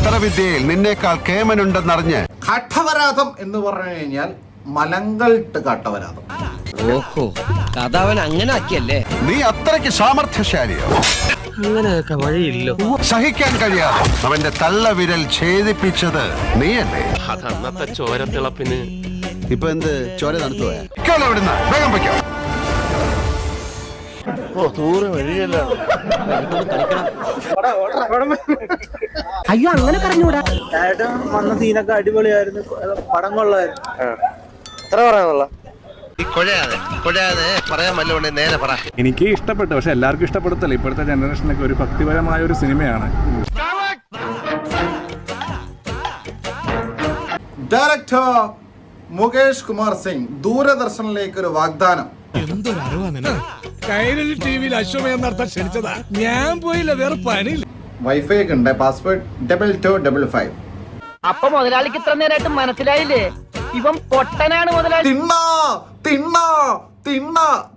മന്ത്രവിദ്യയിൽ നിന്നേക്കാൾ കേമനുണ്ടെന്നറിഞ്ഞ് കാട്ടവരാതം എന്ന് പറഞ്ഞു കഴിഞ്ഞാൽ മലങ്കൾട്ട് കാട്ടവരാതം. ഓഹോ, കഥ അവൻ അങ്ങനെ ആക്കിയല്ലേ? നീ അത്രയ്ക്ക് സാമർഥ്യശാലിയോ? അങ്ങനെയൊക്കെ വഴിയില്ലോ. സഹിക്കാൻ കഴിയാതെ അവന്റെ തള്ളവിരൽ ഛേദിപ്പിച്ചത് നീയല്ലേ? അതന്നത്തെ ചോരത്തിളപ്പിന് ഇപ്പൊ എന്ത് ചോര തണുത്തു പോയാ? വേഗം വയ്ക്കോ. അയ്യോ, അങ്ങനെ പറഞ്ഞൂടാ. വന്ന സീനൊക്കെ അടിപൊളിയായിരുന്നു, പടം കൊള്ളായിരുന്നു. എത്ര പറയാനുള്ള പറയാൻ വല്ലോണ്ട് നേരെ പറ. എനിക്ക് ഇഷ്ടപ്പെട്ടു, പക്ഷെ എല്ലാവർക്കും ഇഷ്ടപ്പെടുത്തല്ല. ഇപ്പോഴത്തെ ജനറേഷനൊക്കെ ഒരു ഭക്തിപരമായ ഒരു സിനിമയാണ്. ഡയറക്ടർ മുകേഷ് കുമാർ സിംഗ് ദൂരദർശനിലേക്ക് ഒരു വാഗ്ദാനം. കൈരളി ടിവിയിൽ അശ്വമയം നടത്താൻ ക്ഷണിച്ചതാ, ഞാൻ പോയില്ല, വേറെ പണിയില്ല. വൈഫൈ ഒക്കെ ഉണ്ട്. പാസ്വേഡ് 2255. അപ്പൊ മുതലാളിക്ക് ഇത്ര നേരമായിട്ട് മനസ്സിലായില്ലേ? ഇവൻ പൊട്ടനാണ് മുതലാളി.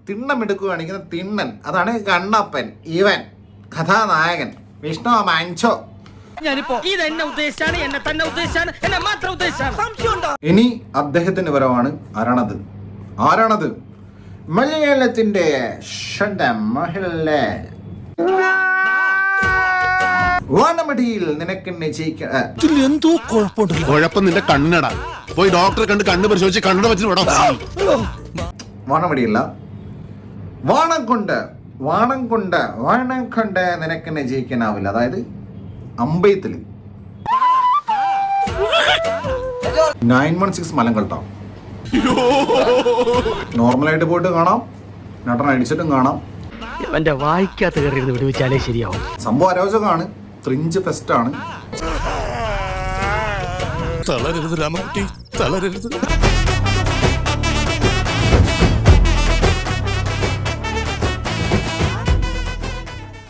തിണ്ണമെടുക്കുകയാണെങ്കിൽ തിണ്ണൻ, അതാണ് കണ്ണപ്പൻ. ഇവൻ കഥാനായകൻ വിഷ്ണു മാഞ്ചോ. ഇതെന്നെ ഉദ്ദേശിച്ചാണ്, എന്നെ തന്നെ ഉദ്ദേശിച്ചാണ്, എന്നെ മാത്രം ഉദ്ദേശിച്ചാണ്. ഇനി അദ്ദേഹത്തിന്റെ വരവാണ്. ആരാണത്? മലയാളത്തിന്റെ സ്വന്തം മോഹൻലാൽ. വാനമടിയിൽ നിനക്കെന്നെ എന്തോ കുഴപ്പമുണ്ടല്ലോ. കുഴപ്പം നിന്റെ കണ്ണടാ. പോയി ഡോക്ടറെ കണ്ട് കണ്ണ് പരിശോധിച്ച് കണ്ണട വെച്ചിട്ട് വിടാം. വാനമടിയില്ല, വാണം കൊണ്ട് നിനക്കെന്നെ ജയിക്കാനാവില്ല. അതായത് അമ്പയത്തില് 916 മലങ്കൾട്ടോ. നോർമലായിട്ട് പോയിട്ട് കാണാം, നടൻ അടിച്ചിട്ടും കാണാം. എന്റെ വായിക്കാത്ത കയറി വിടുവിച്ചാലേ ശരിയാവും. സംഭവം അരോചകമാണ്, ഫ്രിഞ്ച് ഫെസ്റ്റ് ആണ്. തളരരുത് രാമകുട്ടി, തളരരുത്.